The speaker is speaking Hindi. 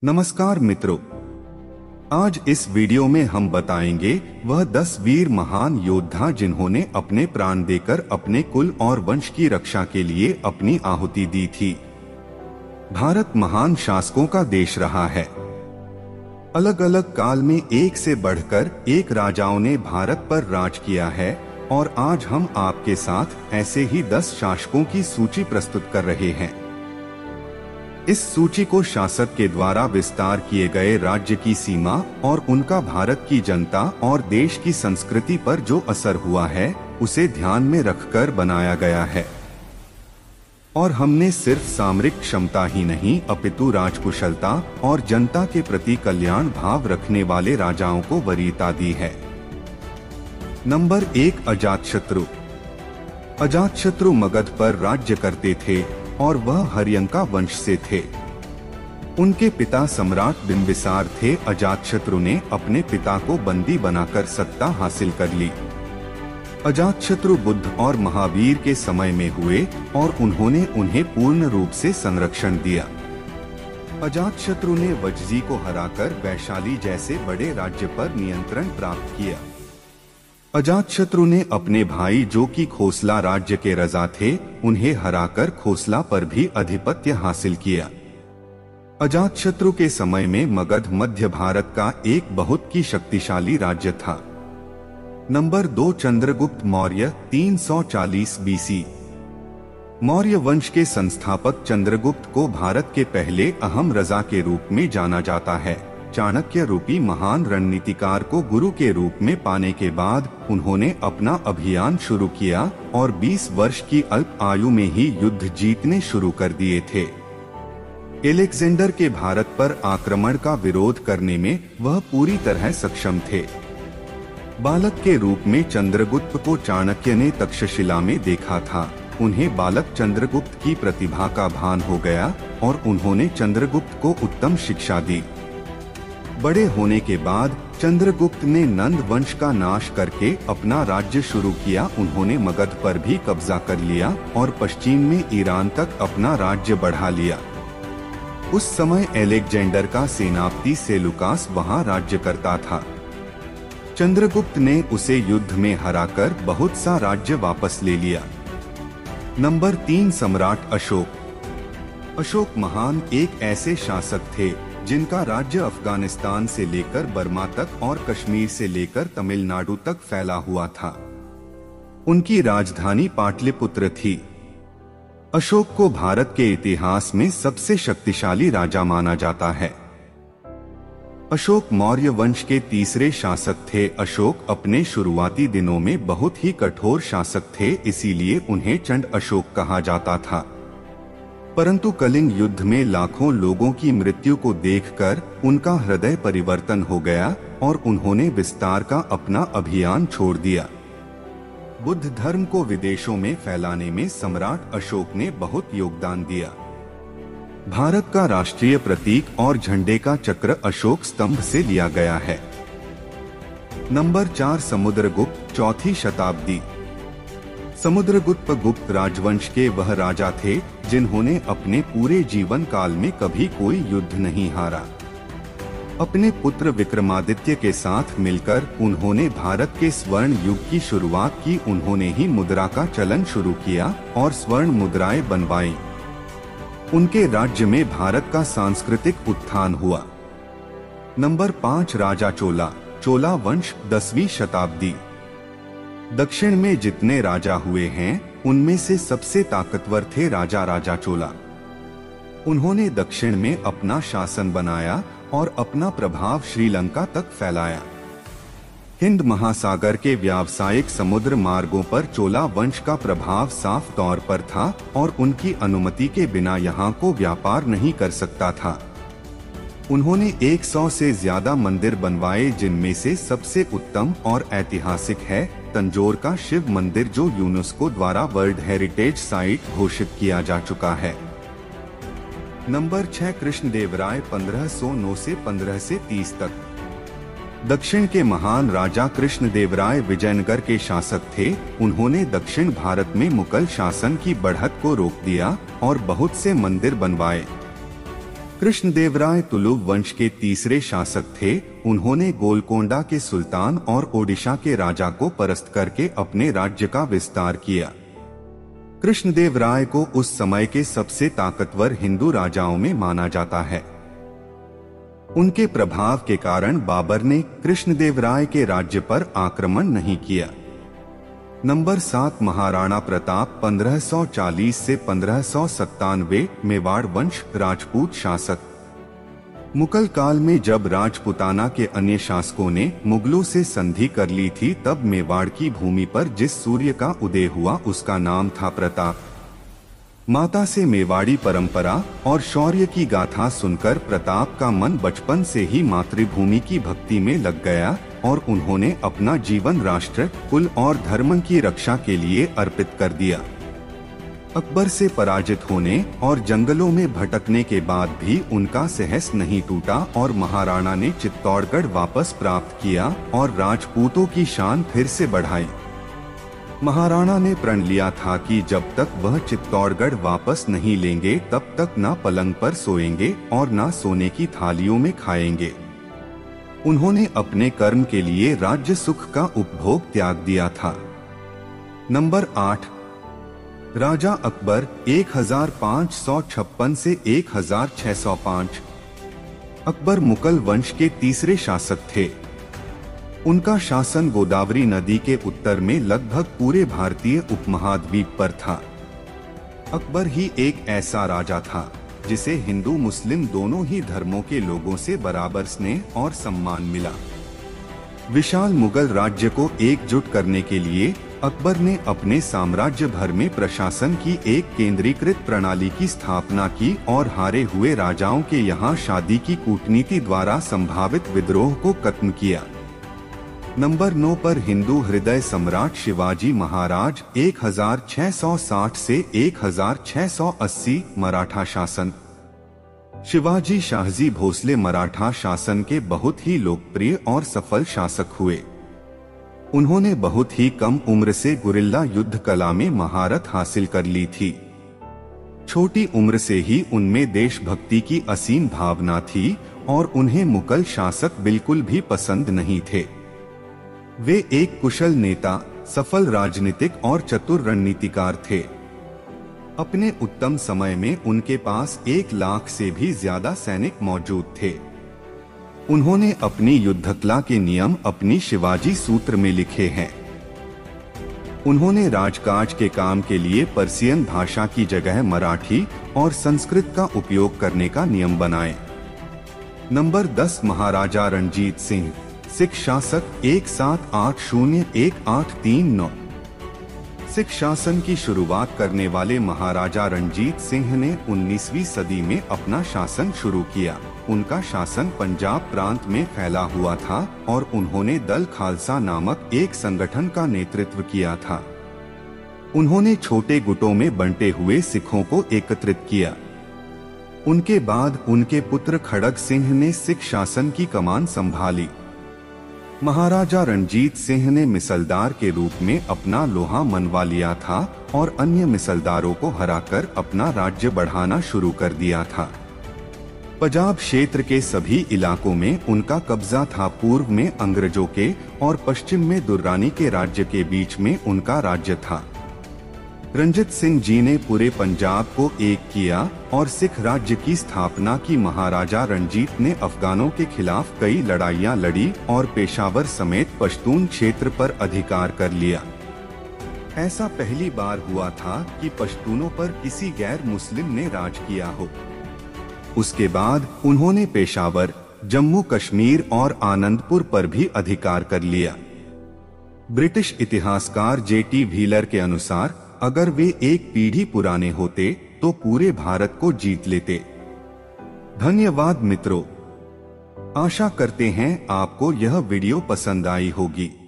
नमस्कार मित्रों, आज इस वीडियो में हम बताएंगे वह 10 वीर महान योद्धा जिन्होंने अपने प्राण देकर अपने कुल और वंश की रक्षा के लिए अपनी आहुति दी थी। भारत महान शासकों का देश रहा है। अलग अलग काल में एक से बढ़कर एक राजाओं ने भारत पर राज किया है और आज हम आपके साथ ऐसे ही 10 शासकों की सूची प्रस्तुत कर रहे हैं। इस सूची को शासक के द्वारा विस्तार किए गए राज्य की सीमा और उनका भारत की जनता और देश की संस्कृति पर जो असर हुआ है उसे ध्यान में रखकर बनाया गया है। और हमने सिर्फ सामरिक क्षमता ही नहीं अपितु राजकुशलता और जनता के प्रति कल्याण भाव रखने वाले राजाओं को वरीयता दी है। नंबर 1, अजातशत्रु। अजातशत्रु मगध पर राज्य करते थे और वह हर्यंका वंश से थे। उनके पिता सम्राट बिंबिसार थे। अजातशत्रु ने अपने पिता को बंदी बनाकर सत्ता हासिल कर ली। अजातशत्रु बुद्ध और महावीर के समय में हुए और उन्होंने उन्हें पूर्ण रूप से संरक्षण दिया। अजातशत्रु ने वज्जी को हराकर वैशाली जैसे बड़े राज्य पर नियंत्रण प्राप्त किया। अजातशत्रु ने अपने भाई जो कि खोसला राज्य के रजा थे उन्हें हराकर खोसला पर भी आधिपत्य हासिल किया। अजातशत्रु के समय में मगध मध्य भारत का एक बहुत ही शक्तिशाली राज्य था। Number 2, Chandragupta Maurya 340 BC. मौर्य वंश के संस्थापक चंद्रगुप्त को भारत के पहले अहम रजा के रूप में जाना जाता है। चाणक्य रूपी महान रणनीतिकार को गुरु के रूप में पाने के बाद उन्होंने अपना अभियान शुरू किया और 20 वर्ष की अल्प आयु में ही युद्ध जीतने शुरू कर दिए थे। एलेक्जेंडर के भारत पर आक्रमण का विरोध करने में वह पूरी तरह सक्षम थे। बालक के रूप में चंद्रगुप्त को चाणक्य ने तक्षशिला में देखा था। उन्हें बालक चंद्रगुप्त की प्रतिभा का भान हो गया और उन्होंने चंद्रगुप्त को उत्तम शिक्षा दी। बड़े होने के बाद चंद्रगुप्त ने नंद वंश का नाश करके अपना राज्य शुरू किया। उन्होंने मगध पर भी कब्जा कर लिया और पश्चिम में ईरान तक अपना राज्य बढ़ा लिया। उस समय एलेक्जेंडर का सेनापति सेलुकास वहां राज्य करता था। चंद्रगुप्त ने उसे युद्ध में हराकर बहुत सा राज्य वापस ले लिया। नंबर 3, सम्राट अशोक। अशोक महान एक ऐसे शासक थे जिनका राज्य अफगानिस्तान से लेकर बर्मा तक और कश्मीर से लेकर तमिलनाडु तक फैला हुआ था। उनकी राजधानी पाटलिपुत्र थी। अशोक को भारत के इतिहास में सबसे शक्तिशाली राजा माना जाता है। अशोक मौर्य वंश के तीसरे शासक थे। अशोक अपने शुरुआती दिनों में बहुत ही कठोर शासक थे, इसीलिए उन्हें चंड अशोक कहा जाता था। परंतु कलिंग युद्ध में लाखों लोगों की मृत्यु को देखकर उनका हृदय परिवर्तन हो गया और उन्होंने विस्तार का अपना अभियान छोड़ दिया। बुद्ध धर्म को विदेशों में फैलाने में सम्राट अशोक ने बहुत योगदान दिया। भारत का राष्ट्रीय प्रतीक और झंडे का चक्र अशोक स्तंभ से लिया गया है। नंबर 4, समुद्रगुप्त 4वीं शताब्दी। समुद्रगुप्त गुप्त राजवंश के वह राजा थे जिन्होंने अपने पूरे जीवन काल में कभी कोई युद्ध नहीं हारा। अपने पुत्र विक्रमादित्य के साथ मिलकर उन्होंने भारत के स्वर्ण युग की शुरुआत की। उन्होंने ही मुद्रा का चलन शुरू किया और स्वर्ण मुद्राएं बनवाई। उनके राज्य में भारत का सांस्कृतिक उत्थान हुआ। नंबर 5, राजा चोला। चोला वंश 10वीं शताब्दी। दक्षिण में जितने राजा हुए हैं उनमें से सबसे ताकतवर थे राजा चोला। उन्होंने दक्षिण में अपना शासन बनाया और अपना प्रभाव श्रीलंका तक फैलाया। हिंद महासागर के व्यावसायिक समुद्र मार्गों पर चोला वंश का प्रभाव साफ तौर पर था और उनकी अनुमति के बिना यहाँ को व्यापार नहीं कर सकता था। उन्होंने 100 से ज्यादा मंदिर बनवाए, जिनमें से सबसे उत्तम और ऐतिहासिक है तंजौर का शिव मंदिर, जो यूनेस्को द्वारा वर्ल्ड हेरिटेज साइट घोषित किया जा चुका है। नंबर 6, कृष्णदेवराय 1509 से 1530 तक। दक्षिण के महान राजा कृष्णदेवराय विजयनगर के शासक थे। उन्होंने दक्षिण भारत में मुगल शासन की बढ़त को रोक दिया और बहुत से मंदिर बनवाए। कृष्णदेवराय तुलुव वंश के तीसरे शासक थे। उन्होंने गोलकोंडा के सुल्तान और ओडिशा के राजा को परास्त करके अपने राज्य का विस्तार किया। कृष्णदेवराय को उस समय के सबसे ताकतवर हिंदू राजाओं में माना जाता है। उनके प्रभाव के कारण बाबर ने कृष्णदेवराय के राज्य पर आक्रमण नहीं किया। नंबर 7 महाराणा प्रताप 1540 से 1597 मेवाड़ वंश राजपूत शासक। मुगल काल में जब राजपूताना के अन्य शासकों ने मुगलों से संधि कर ली थी, तब मेवाड़ की भूमि पर जिस सूर्य का उदय हुआ उसका नाम था प्रताप। माता से मेवाड़ी परंपरा और शौर्य की गाथा सुनकर प्रताप का मन बचपन से ही मातृभूमि की भक्ति में लग गया और उन्होंने अपना जीवन राष्ट्र, कुल और धर्म की रक्षा के लिए अर्पित कर दिया। अकबर से पराजित होने और जंगलों में भटकने के बाद भी उनका साहस नहीं टूटा और महाराणा ने चित्तौड़गढ़ वापस प्राप्त किया और राजपूतों की शान फिर से बढ़ाई। महाराणा ने प्रण लिया था कि जब तक वह चित्तौड़गढ़ वापस नहीं लेंगे तब तक न पलंग पर सोएंगे और न सोने की थालियों में खाएंगे। उन्होंने अपने कर्म के लिए राज्य सुख का उपभोग त्याग दिया था। नंबर 8 राजा अकबर 1556 से 1605। अकबर मुगल वंश के तीसरे शासक थे। उनका शासन गोदावरी नदी के उत्तर में लगभग पूरे भारतीय उपमहाद्वीप पर था। अकबर ही एक ऐसा राजा था जिसे हिंदू मुस्लिम दोनों ही धर्मों के लोगों से बराबर स्नेह और सम्मान मिला। विशाल मुगल राज्य को एकजुट करने के लिए अकबर ने अपने साम्राज्य भर में प्रशासन की एक केंद्रीकृत प्रणाली की स्थापना की और हारे हुए राजाओं के यहाँ शादी की कूटनीति द्वारा संभावित विद्रोह को खत्म किया। नंबर 9 पर हिंदू हृदय सम्राट शिवाजी महाराज 1660 से 1680 मराठा शासन। शिवाजी शाहजी भोसले मराठा शासन के बहुत ही लोकप्रिय और सफल शासक हुए। उन्होंने बहुत ही कम उम्र से गुरिल्ला युद्ध कला में महारत हासिल कर ली थी। छोटी उम्र से ही उनमें देशभक्ति की असीम भावना थी और उन्हें मुगल शासक बिल्कुल भी पसंद नहीं थे। वे एक कुशल नेता, सफल राजनीतिक और चतुर रणनीतिकार थे। अपने उत्तम समय में उनके पास 1 लाख से भी ज्यादा सैनिक मौजूद थे। उन्होंने अपनी युद्धकला के नियम अपनी शिवाजी सूत्र में लिखे हैं। उन्होंने राजकाज के काम के लिए पर्शियन भाषा की जगह मराठी और संस्कृत का उपयोग करने का नियम बनाए। नंबर 10 महाराजा रणजीत सिंह, सिख शासक 1780-1839। सिख शासन की शुरुआत करने वाले महाराजा रणजीत सिंह ने 19वीं सदी में अपना शासन शुरू किया। उनका शासन पंजाब प्रांत में फैला हुआ था और उन्होंने दल खालसा नामक एक संगठन का नेतृत्व किया था। उन्होंने छोटे गुटों में बंटे हुए सिखों को एकत्रित किया। उनके बाद उनके पुत्र खड़ग सिंह ने सिख शासन की कमान संभाली। महाराजा रणजीत सिंह ने मिसलदार के रूप में अपना लोहा मनवा लिया था और अन्य मिसलदारों को हराकर अपना राज्य बढ़ाना शुरू कर दिया था। पंजाब क्षेत्र के सभी इलाकों में उनका कब्जा था। पूर्व में अंग्रेजों के और पश्चिम में दुर्रानी के राज्य के बीच में उनका राज्य था। रणजीत सिंह जी ने पूरे पंजाब को एक किया और सिख राज्य की स्थापना की। महाराजा रणजीत ने अफगानों के खिलाफ कई लड़ाइयां लड़ी और पेशावर समेत पश्तून क्षेत्र पर अधिकार कर लिया। ऐसा पहली बार हुआ था कि पश्तूनों पर किसी गैर मुस्लिम ने राज किया हो। उसके बाद उन्होंने पेशावर, जम्मू कश्मीर और आनंदपुर पर भी अधिकार कर लिया। ब्रिटिश इतिहासकार J.T. व्हीलर के अनुसार अगर वे एक पीढ़ी पुराने होते तो पूरे भारत को जीत लेते। धन्यवाद मित्रों, आशा करते हैं आपको यह वीडियो पसंद आई होगी।